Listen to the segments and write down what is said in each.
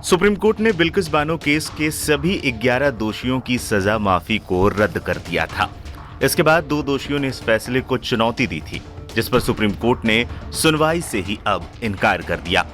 Supreme court ने Bilkis Bano case के सभी 11 दोषियों की सजा माफी को रद्द कर दिया था। इसके बाद 2 दोषियों ने इस फैसले को चुनौती दी थी, जिस पर सुप्रीम कोर्ट ने सुनवाई से ही अब इनकार कर दिया।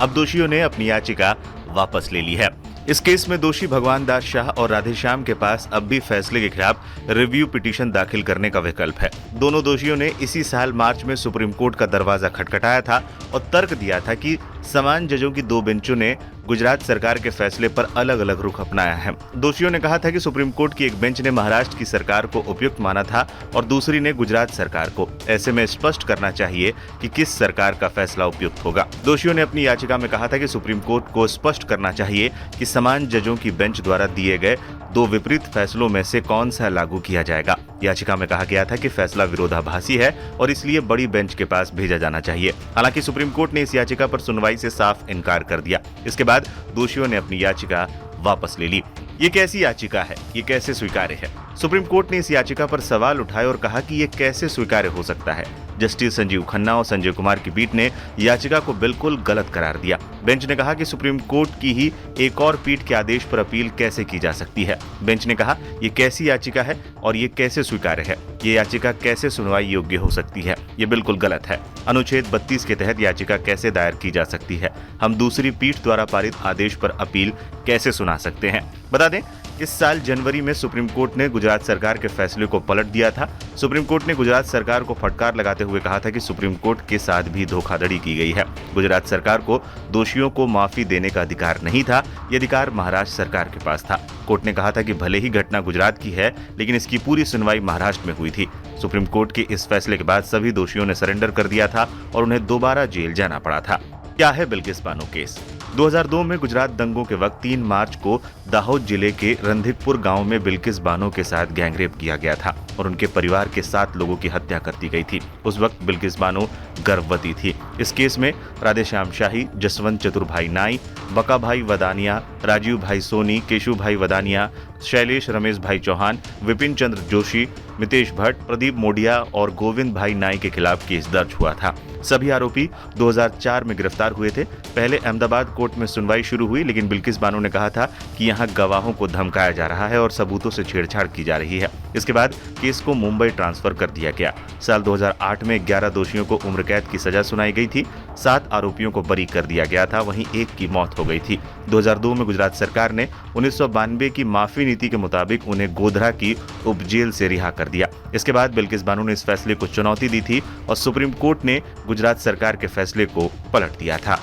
अब दोषियों ने अपनी याचिका वापस ले ली है। इस केस में दोषी भगवान दास शाह और राधेश्याम के पास अब भी फैसले के खिलाफ रिव्यू पिटीशन दाखिल करने का विकल्प है। दोनों दोषियों ने इसी साल मार्च में सुप्रीम कोर्ट का दरवाजा खटखटाया था और तर्क दिया था कि समान जजों की 2 बेंचों ने गुजरात सरकार के फैसले पर अलग अलग रुख अपनाया है। दोषियों ने कहा था कि सुप्रीम कोर्ट की एक बेंच ने महाराष्ट्र की सरकार को उपयुक्त माना था और दूसरी ने गुजरात सरकार को। ऐसे में स्पष्ट करना चाहिए कि किस सरकार का फैसला उपयुक्त होगा। दोषियों ने अपनी याचिका में कहा था कि सुप्रीम कोर्ट को स्पष्ट करना चाहिए कि समान जजों की बेंच द्वारा दिए गए 2 विपरीत फैसलों में से कौन सा लागू किया जाएगा। याचिका में कहा गया था कि फैसला विरोधाभासी है और इसलिए बड़ी बेंच के पास भेजा जाना चाहिए। हालांकि सुप्रीम कोर्ट ने इस याचिका पर सुनवाई से साफ इनकार कर दिया। इसके बाद दोषियों ने अपनी याचिका वापस ले ली। ये कैसी याचिका है, ये कैसे स्वीकार्य है? सुप्रीम कोर्ट ने इस याचिका पर सवाल उठाए और कहा कि ये कैसे स्वीकार्य हो सकता है। जस्टिस संजीव खन्ना और संजय कुमार की पीठ ने याचिका को बिल्कुल गलत करार दिया। बेंच ने कहा कि सुप्रीम कोर्ट की ही एक और पीठ के आदेश पर अपील कैसे की जा सकती है। बेंच ने कहा ये कैसी याचिका है और ये कैसे स्वीकार्य है, ये याचिका कैसे सुनवाई योग्य हो सकती है, ये बिल्कुल गलत है। अनुच्छेद 32 के तहत याचिका कैसे दायर की जा सकती है? हम दूसरी पीठ द्वारा पारित आदेश पर अपील कैसे सुना सकते हैं? बता दें, इस साल जनवरी में सुप्रीम कोर्ट ने गुजरात सरकार के फैसले को पलट दिया था। सुप्रीम कोर्ट ने गुजरात सरकार को फटकार लगाते हुए कहा था कि सुप्रीम कोर्ट के साथ भी धोखाधड़ी की गई है। गुजरात सरकार को दोषियों को माफी देने का अधिकार नहीं था, ये अधिकार महाराष्ट्र सरकार के पास था। कोर्ट ने कहा था कि भले ही घटना गुजरात की है, लेकिन इसकी पूरी सुनवाई महाराष्ट्र में हुई थी। सुप्रीम कोर्ट के इस फैसले के बाद सभी दोषियों ने सरेंडर कर दिया था और उन्हें दोबारा जेल जाना पड़ा था। क्या है बिल्किस बानो केस? 2002 में गुजरात दंगों के वक्त 3 मार्च को दाहोद जिले के रंधिकपुर गांव में बिल्किस बानो के साथ गैंगरेप किया गया था और उनके परिवार के 7 लोगों की हत्या कर दी गई थी। उस वक्त बिल्किस बानो गर्भवती थी। इस केस में राधेश्याम शाही, जसवंत चतुरभाई नाई, बका भाई वदानिया, राजीव भाई सोनी, केशु भाई वदानिया, शैलेश रमेश भाई चौहान, विपिन चंद्र जोशी, मितेश भट्ट, प्रदीप मोडिया और गोविंद भाई नाई के खिलाफ केस दर्ज हुआ था। सभी आरोपी 2004 में गिरफ्तार हुए थे। पहले अहमदाबाद कोर्ट में सुनवाई शुरू हुई, लेकिन बिल्किस बानो ने कहा था कि यहां गवाहों को धमकाया जा रहा है और सबूतों से छेड़छाड़ की जा रही है। इसके बाद केस को मुंबई ट्रांसफर कर दिया गया। साल 2008 में 11 दोषियों को उम्र कैद की सजा सुनाई गई थी। 7 आरोपियों को बरी कर दिया गया था, वहीं 1 की मौत हो गई थी। 2002 में गुजरात सरकार ने 1992 की माफी नीति के मुताबिक उन्हें गोधरा की उपजेल से रिहा कर दिया। इसके बाद बिल्किस बानो ने इस फैसले को चुनौती दी थी और सुप्रीम कोर्ट ने गुजरात सरकार के फैसले को पलट दिया था।